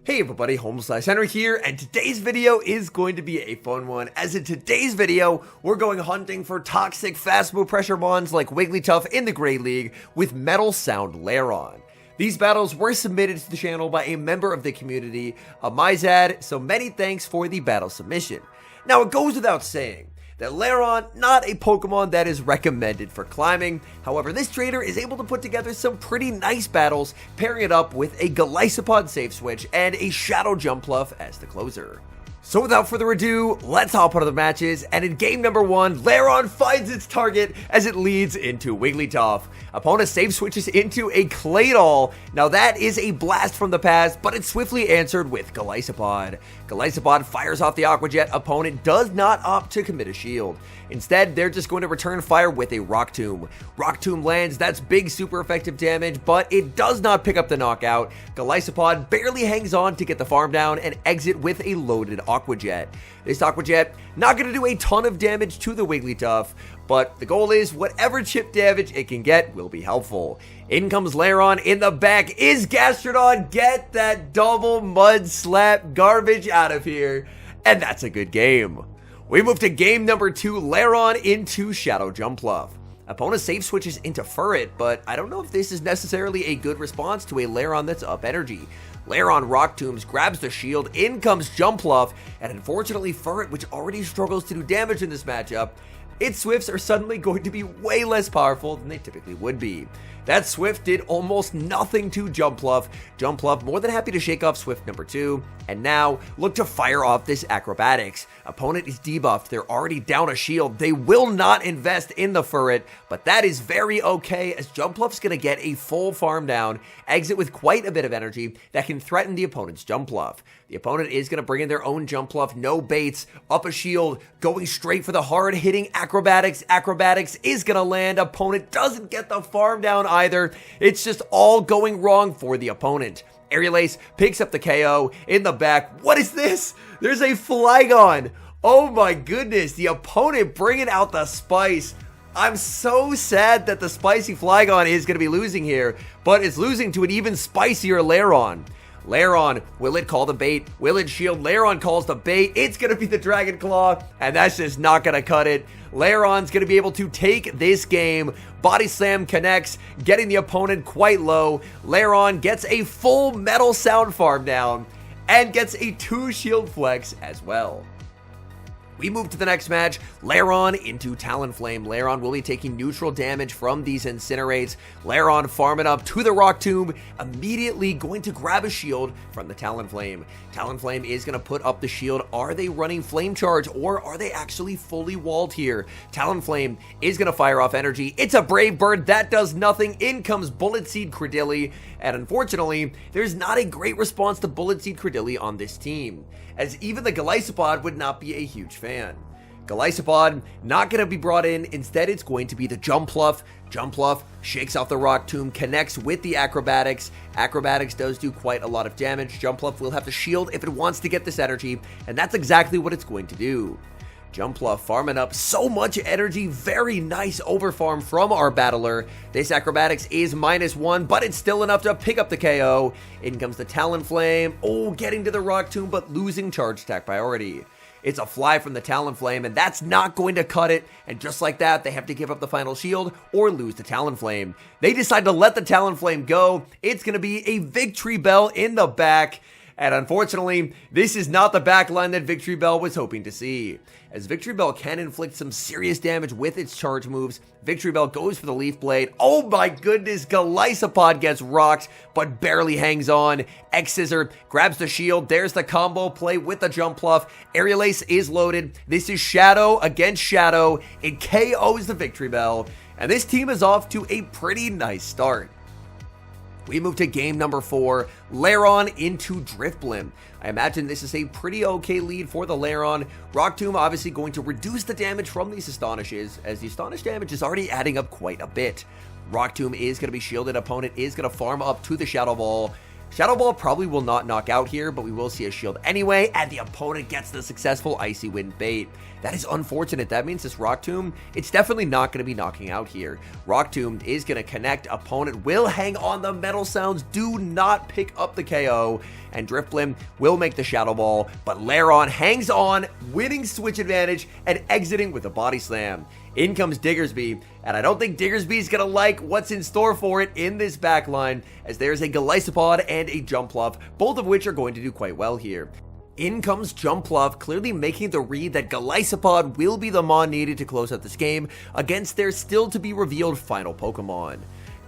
Hey everybody, HomeSliceHenry here, and today's video is going to be a fun one, as in today's video, we're going hunting for toxic fast move pressure mons like Wigglytuff in the Great League with Metal Sound Lairon. These battles were submitted to the channel by a member of the community, Mizad, so many thanks for the battle submission. Now it goes without saying that Lairon, not a Pokemon that is recommended for climbing. However, this trainer is able to put together some pretty nice battles, pairing it up with a Galisopod safe switch and a Shadow Jumpluff as the closer. So without further ado, let's hop onto the matches, and in game number 1, Lairon finds its target as it leads into Wigglytuff. Opponent safe switches into a Claydol. Now that is a blast from the past, but it's swiftly answered with Galisopod. Galisopod fires off the Aqua Jet. Opponent does not opt to commit a shield. Instead, they're just going to return fire with a Rock Tomb. Rock Tomb lands, that's big super effective damage, but it does not pick up the knockout. Galisopod barely hangs on to get the farm down and exit with a loaded Aqua Jet. This Aqua Jet not going to do a ton of damage to the Wigglytuff, but the goal is whatever chip damage it can get will be helpful. In comes Lairon, in the back is Gastrodon. Get that double mud slap garbage out of here, and that's a good game. We move to game number 2, Lairon into Shadow Jumpluff. Opponent safe switches into Furret, but I don't know if this is necessarily a good response to a Lairon that's up energy. Lairon Rock Tombs grabs the shield, in comes Jumpluff, and unfortunately Furret, which already struggles to do damage in this matchup, its Swifts are suddenly going to be way less powerful than they typically would be. That Swift did almost nothing to Jumpluff. Jumpluff more than happy to shake off Swift number 2, and now look to fire off this Acrobatics. Opponent is debuffed, they're already down a shield, they will not invest in the Furret, but that is very okay as Jumpluff's gonna get a full farm down, exit with quite a bit of energy that can threaten the opponent's Jumpluff. The opponent is gonna bring in their own Jumpluff, no baits, up a shield, going straight for the hard hitting Acrobatics. Acrobatics is gonna land, opponent doesn't get the farm down either. It's just all going wrong for the opponent. Aerial Ace picks up the KO in the back. What is this? There's a Flygon. Oh my goodness, the opponent bringing out the spice. I'm so sad that the spicy Flygon is going to be losing here, but it's losing to an even spicier Lairon. Lairon, will it call the bait? Will it shield? Lairon calls the bait. It's going to be the Dragon Claw, and that's just not going to cut it. Lairon's going to be able to take this game. Body Slam connects, getting the opponent quite low. Lairon gets a full Metal Sound farm down and gets a 2 shield flex as well. We move to the next match, Lairon into Talonflame. Lairon will be taking neutral damage from these Incinerates. Lairon farming up to the Rock Tomb, immediately going to grab a shield from the Talonflame. Talonflame is going to put up the shield. Are they running Flame Charge, or are they actually fully walled here? Talonflame is going to fire off energy. It's a Brave Bird, that does nothing. In comes Bullet Seed Credilli, and unfortunately, there's not a great response to Bullet Seed Credilli on this team, as even the Galisopod would not be a huge fan. Galisopod not going to be brought in, instead it's going to be the Jumpluff. Jumpluff shakes off the Rock Tomb, connects with the Acrobatics. Acrobatics does do quite a lot of damage. Jumpluff will have to shield if it wants to get this energy, and that's exactly what it's going to do. Jumpluff farming up so much energy, very nice overfarm from our battler. This Acrobatics is -1, but it's still enough to pick up the KO. In comes the Talonflame, getting to the Rock Tomb, but losing charge attack priority. It's a fly from the Talonflame, and that's not going to cut it, and just like that, they have to give up the final shield or lose the Talonflame. They decide to let the Talonflame go. It's going to be a Victory Bell in the back, and unfortunately, this is not the backline that Victory Bell was hoping to see, as Victory Bell can inflict some serious damage with its charge moves. Victory Bell goes for the Leaf Blade. Oh my goodness, Galisopod gets rocked, but barely hangs on. X-Scissor grabs the shield. There's the combo play with the Jumpluff. Aerial Ace is loaded. This is Shadow against Shadow. It KOs the Victory Bell, and this team is off to a pretty nice start. We move to game number 4, Lairon into Drifblim. I imagine this is a pretty okay lead for the Lairon. Rock Tomb obviously going to reduce the damage from these Astonishes, as the Astonish damage is already adding up quite a bit. Rock Tomb is going to be shielded, opponent is going to farm up to the Shadow Ball. Shadow Ball probably will not knock out here, but we will see a shield anyway, and the opponent gets the successful Icy Wind bait. That is unfortunate. That means this Rock Tomb, it's definitely not going to be knocking out here. Rock Tomb is going to connect. Opponent will hang on. The Metal Sounds do not pick up the KO. and Drifblim will make the Shadow Ball, but Lairon hangs on, winning switch advantage and exiting with a Body Slam. In comes Diggersby, and I don't think Diggersby is going to like what's in store for it in this backline, as there's a Galisopod and a Jumpluff, both of which are going to do quite well here. In comes Jumpluff, clearly making the read that Galisopod will be the mon needed to close out this game against their still-to-be-revealed final Pokemon.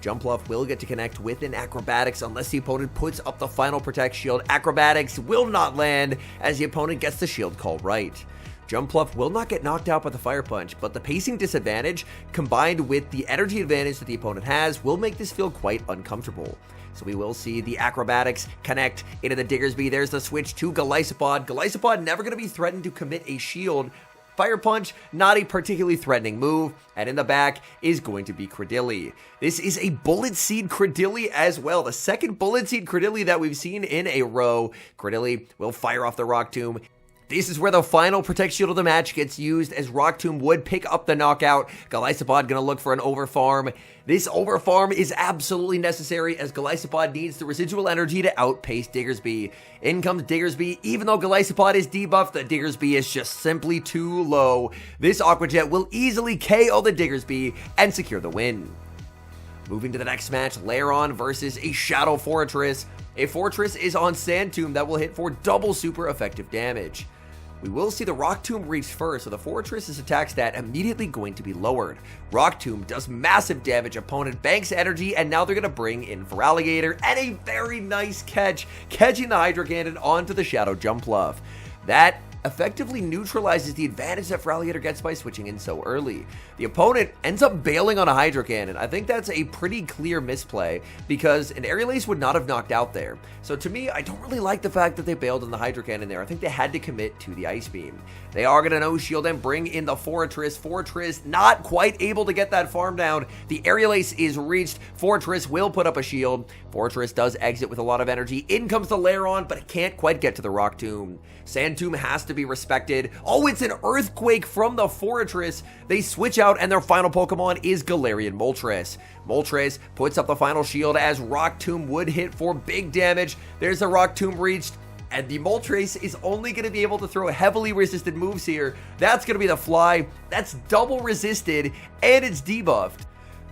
Jumpluff will get to connect with an Acrobatics unless the opponent puts up the final Protect shield. Acrobatics will not land as the opponent gets the shield call right. Jumpluff will not get knocked out by the Fire Punch, but the pacing disadvantage combined with the energy advantage that the opponent has will make this feel quite uncomfortable. So we will see the Acrobatics connect into the Diggersby. There's the switch to Galisopod. Galisopod never going to be threatened to commit a shield. Fire Punch, not a particularly threatening move, and in the back is going to be Credilli. This is a Bullet Seed Credilli as well, the second Bullet Seed Credilli that we've seen in a row. Credilli will fire off the Rock Tomb. This is where the final Protect Shield of the match gets used, as Rock Tomb would pick up the knockout. Galisopod gonna look for an overfarm. This overfarm is absolutely necessary, as Galisopod needs the residual energy to outpace Diggersby. In comes Diggersby. Even though Galisopod is debuffed, the Diggersby is just simply too low. This Aqua Jet will easily KO the Diggersby and secure the win. Moving to the next match, Lairon versus a Shadow Fortress. A Fortress is on Sand Tomb that will hit for double super effective damage. We will see the Rock Tomb reach first, so the Fortress's attack stat immediately going to be lowered. Rock Tomb does massive damage, opponent banks energy, and now they're going to bring in Feraligatr, and a very nice catch, catching the Hydro Cannon onto the Shadow Jumpluff. That effectively neutralizes the advantage that Feraligatr gets by switching in so early. The opponent ends up bailing on a Hydro Cannon. I think that's a pretty clear misplay, because an Aerial Ace would not have knocked out there. So to me, I don't really like the fact that they bailed on the Hydro Cannon there. I think they had to commit to the Ice Beam. They are going to no shield and bring in the Fortress. Fortress not quite able to get that farm down. The Aerial Ace is reached. Fortress will put up a shield. Fortress does exit with a lot of energy. In comes the Lairon, but it can't quite get to the Rock Tomb. Sand Tomb has to be respected. Oh, it's an Earthquake from the Fortress. They switch out, and their final Pokemon is Galarian Moltres. Moltres puts up the final shield as Rock Tomb would hit for big damage. There's the Rock Tomb reached, and the Moltres is only going to be able to throw heavily resisted moves here. That's going to be the Fly. That's double resisted, and it's debuffed.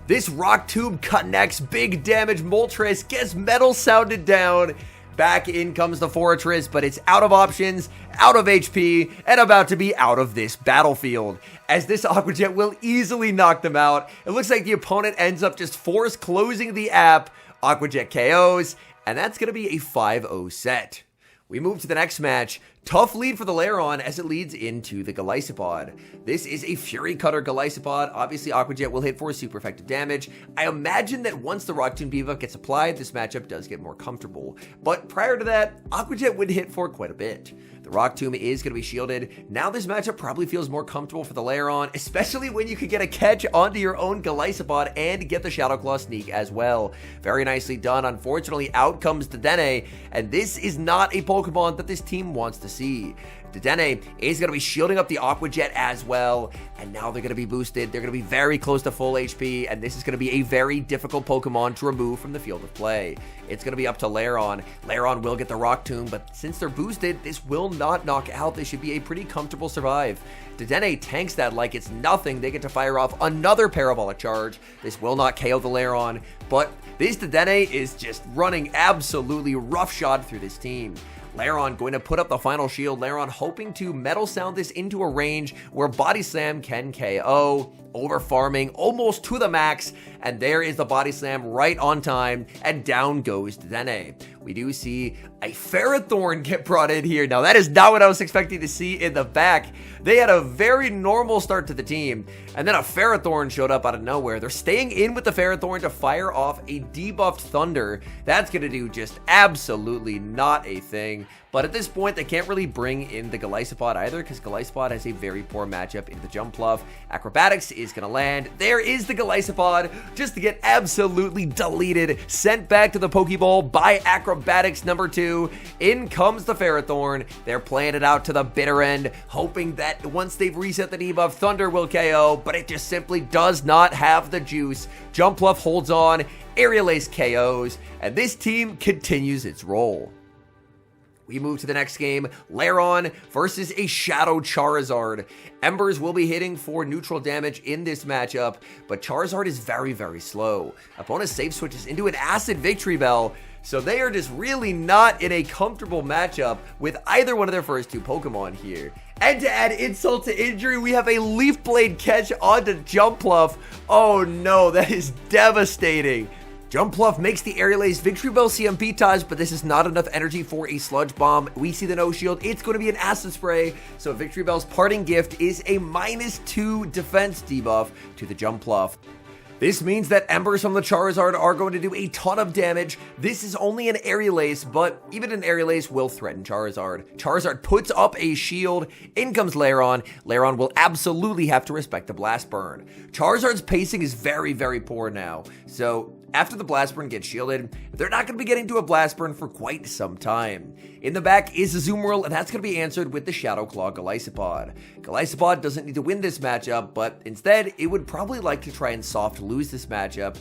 This Rock Tomb connects, big damage. Moltres gets Metal Sounded down. Back in comes the Fortress, but it's out of options, out of HP, and about to be out of this battlefield, as this Aqua Jet will easily knock them out. It looks like the opponent ends up just force closing the app. Aqua Jet KOs, and that's going to be a 5-0 set. We move to the next match. Tough lead for the Lairon as it leads into the Galisopod. This is a Fury Cutter Galisopod. Obviously, Aqua Jet will hit for super effective damage. I imagine that once the Rock Tomb debuff gets applied, this matchup does get more comfortable. But prior to that, Aqua Jet would hit for quite a bit. The Rock Tomb is going to be shielded. Now this matchup probably feels more comfortable for the Lairon, especially when you could get a catch onto your own Galisopod and get the Shadow Claw sneak as well. Very nicely done. Unfortunately, out comes Dedenne, and this is not a Pokemon that this team wants to see. Dedenne is going to be shielding up the Aqua Jet as well, and now they're going to be boosted. They're going to be very close to full HP, and this is going to be a very difficult Pokemon to remove from the field of play. It's going to be up to Lairon. Lairon will get the Rock Tomb, but since they're boosted, this will not knock out. This should be a pretty comfortable survive. Dedenne tanks that like it's nothing. They get to fire off another Parabolic Charge. This will not KO the Lairon, but this Dedenne is just running absolutely roughshod through this team. Lairon going to put up the final shield. Lairon hoping to Metal Sound this into a range where Body Slam can KO. Over farming almost to the max, and there is the Body Slam right on time, and down goes Dedenne. We do see a Ferrothorn get brought in here. Now that is not what I was expecting to see in the back. They had a very normal start to the team, and then a Ferrothorn showed up out of nowhere. They're staying in with the Ferrothorn to fire off a debuffed Thunder. That's going to do just absolutely not a thing. But at this point, they can't really bring in the Galisopod either, because Galisopod has a very poor matchup into the Jumpluff. Acrobatics is going to land. There is the Galisopod, just to get absolutely deleted. Sent back to the Pokeball by Acrobatics number 2. In comes the Ferrothorn. They're playing it out to the bitter end, hoping that once they've reset the debuff, Thunder will KO, but it just simply does not have the juice. Jumpluff holds on, Aerial Ace KOs, and this team continues its roll. We move to the next game, Lairon versus a Shadow Charizard. Embers will be hitting for neutral damage in this matchup, but Charizard is very, very slow. Opponent safe switches into an Acid Victory Bell, so they are just really not in a comfortable matchup with either one of their first two Pokemon here. And to add insult to injury, we have a Leaf Blade catch onto Jumpluff. Oh no, that is devastating. Jumpluff makes the Aerial Ace Victory Bell CMP ties, but this is not enough energy for a Sludge Bomb. We see the no shield. It's going to be an Acid Spray, so Victory Bell's parting gift is a -2 defense debuff to the Jumpluff. This means that Embers from the Charizard are going to do a ton of damage. This is only an Aerial Ace, but even an Aerial Ace will threaten Charizard. Charizard puts up a shield. In comes Lairon. Lairon will absolutely have to respect the Blast Burn. Charizard's pacing is very, very poor now. So after the Blast Burn gets shielded, they're not going to be getting to a Blast Burn for quite some time. In the back is Azumarill, and that's going to be answered with the Shadow Claw Galisopod. Galisopod doesn't need to win this matchup, but instead, it would probably like to try and soft lose this matchup,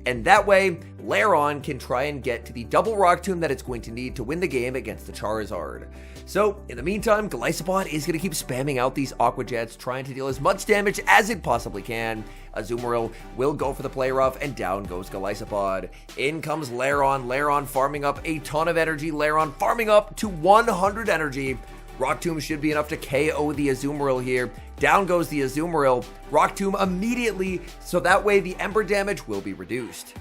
and that way, Lairon can try and get to the double Rock Tomb that it's going to need to win the game against the Charizard. So, in the meantime, Galisopod is going to keep spamming out these Aqua Jets, trying to deal as much damage as it possibly can. Azumarill will go for the Play Rough, and down goes Galisopod. In comes Lairon. Lairon farming up a ton of energy. Lairon farming up to 100 energy. Rock Tomb should be enough to KO the Azumarill here. Down goes the Azumarill. Rock Tomb immediately, so that way the Ember damage will be reduced.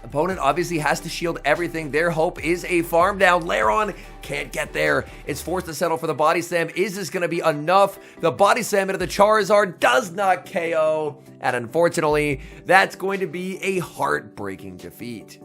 Opponent obviously has to shield everything. Their hope is a farm down. Lairon can't get there. It's forced to settle for the Body Slam. Is this going to be enough? The Body Slam into the Charizard does not KO. And unfortunately, that's going to be a heartbreaking defeat.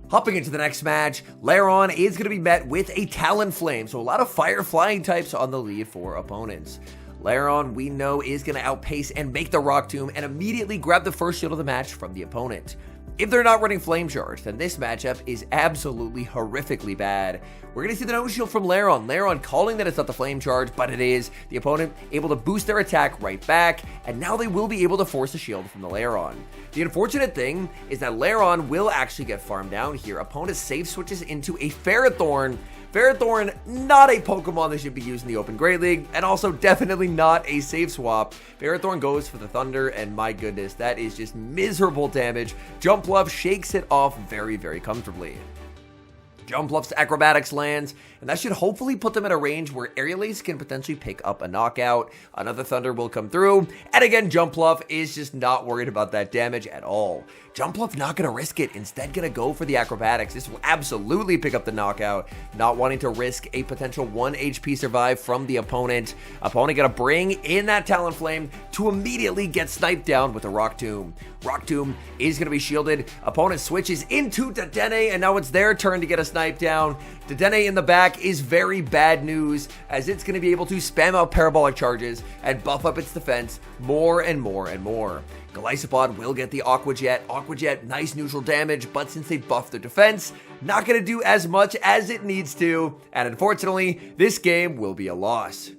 Hopping into the next match, Lairon is going to be met with a Talonflame. So a lot of fire flying types on the lead for opponents. Lairon, we know, is going to outpace and make the Rock Tomb and immediately grab the first shield of the match from the opponent. If they're not running Flame Charge, then this matchup is absolutely horrifically bad. We're going to see the no shield from Lairon. Lairon calling that it's not the Flame Charge, but it is. The opponent able to boost their attack right back, and now they will be able to force a shield from the Lairon. The unfortunate thing is that Lairon will actually get farmed down here. Opponent safe switches into a Ferrothorn. Ferrothorn, not a Pokemon that should be used in the Open Great League, and also definitely not a safe swap. Ferrothorn goes for the Thunder, and my goodness, that is just miserable damage. Jumpluff shakes it off very, very comfortably. Jumpluff's Acrobatics lands, and that should hopefully put them at a range where Aerial Ace can potentially pick up a knockout. Another Thunder will come through, and again, Jumpluff is just not worried about that damage at all. Jumpluff not going to risk it, instead going to go for the Acrobatics. This will absolutely pick up the knockout, not wanting to risk a potential 1 HP survive from the opponent. Opponent going to bring in that Talonflame to immediately get sniped down with a Rock Tomb. Rock Tomb is going to be shielded. Opponent switches into Dedenne, and now it's their turn to get a snipe down. Dedenne in the back is very bad news, as it's going to be able to spam out Parabolic Charges and buff up its defense more and more and more. Galisopod will get the Aqua Jet. Aqua Jet, nice neutral damage, but since they buffed their defense, not going to do as much as it needs to, and unfortunately, this game will be a loss.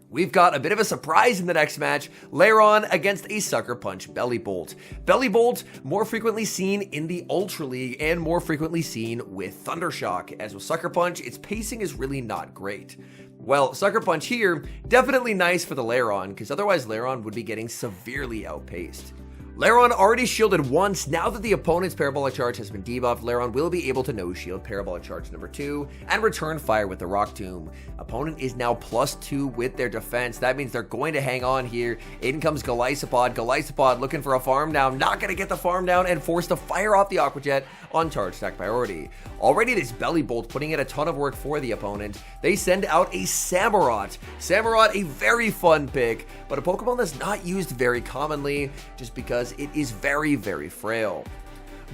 We've got a bit of a surprise in the next match, Lairon against a Sucker Punch Bellybolt. Bellybolt, more frequently seen in the Ultra League and more frequently seen with Thundershock. As with Sucker Punch, its pacing is really not great. Well, Sucker Punch here, definitely nice for the Lairon, because otherwise Lairon would be getting severely outpaced. Lairon already shielded once. Now that the opponent's Parabolic Charge has been debuffed, Lairon will be able to no-shield Parabolic Charge number 2 and return fire with the Rock Tomb. Opponent is now +2 with their defense. That means they're going to hang on here. In comes Galisopod. Galisopod looking for a farm down. Not going to get the farm down and forced to fire off the Aqua Jet on charge stack priority. Already this Bellybolt putting in a ton of work for the opponent. They send out a Samurott. Samurott, a very fun pick, but a Pokemon that's not used very commonly just because it is very, very frail.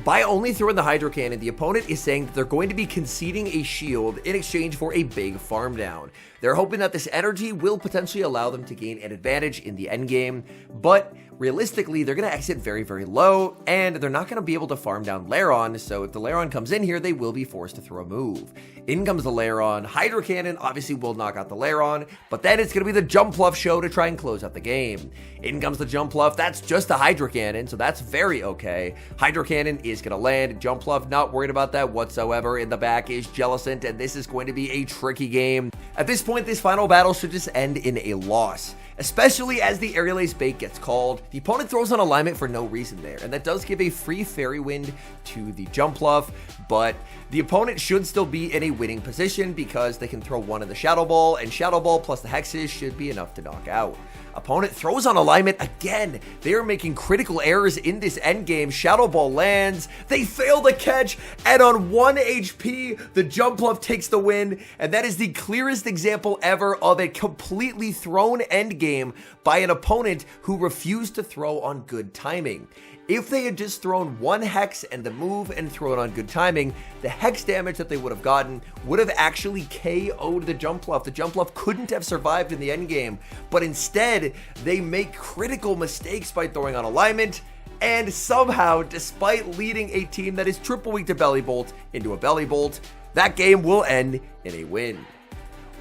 By only throwing the Hydro Cannon, the opponent is saying that they're going to be conceding a shield in exchange for a big farm down. They're hoping that this energy will potentially allow them to gain an advantage in the endgame, but realistically, they're going to exit very, very low, and they're not going to be able to farm down Lairon, so if the Lairon comes in here, they will be forced to throw a move. In comes the Lairon. Hydro Cannon obviously will knock out the Lairon, but then it's going to be the Jumpluff show to try and close out the game. In comes the Jumpluff. That's just a Hydro Cannon, so that's very okay. Hydro Cannon is going to land. Jumpluff not worried about that whatsoever. In the back is Jellicent, and this is going to be a tricky game. At this point, this final battle should just end in a loss, especially as the Aerial Ace bait gets called. The opponent throws on alignment for no reason there, and that does give a free Fairy Wind to the Jumpluff, but the opponent should still be in a winning position because they can throw one in the Shadow Ball, and Shadow Ball plus the Hexes should be enough to knock out. Opponent throws on alignment again. They are making critical errors in this endgame. Shadow Ball lands. They fail the catch, and on 1 HP, the Jumpluff takes the win, and that is the clearest example ever of a completely thrown endgame by an opponent who refused to throw on good timing. If they had just thrown one Hex and the move and thrown on good timing, the Hex damage that they would have gotten would have actually KO'd the Jumpluff. The Jumpluff couldn't have survived in the endgame, but instead, they make critical mistakes by throwing on alignment, and somehow, despite leading a team that is triple weak to Bellybolt into a Bellybolt, that game will end in a win.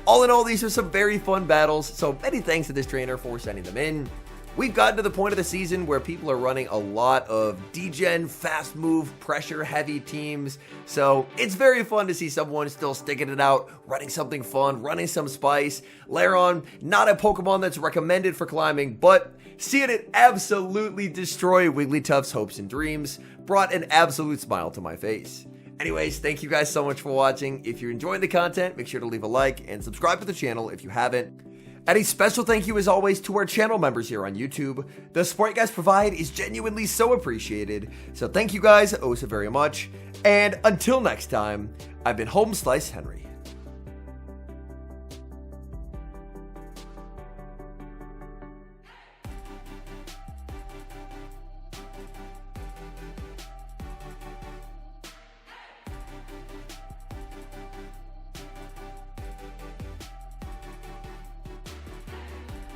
All in all, these are some very fun battles, so many thanks to this trainer for sending them in. We've gotten to the point of the season where people are running a lot of degen, fast move, pressure heavy teams, so it's very fun to see someone still sticking it out, running something fun, running some spice. Lairon, not a Pokemon that's recommended for climbing, but seeing it absolutely destroy Wigglytuff's hopes and dreams brought an absolute smile to my face. Anyways, thank you guys so much for watching. If you're enjoying the content, make sure to leave a like and subscribe to the channel if you haven't. And a special thank you as always to our channel members here on YouTube. The support you guys provide is genuinely so appreciated. So thank you guys oh so very much. And until next time, I've been HomeSliceHenry.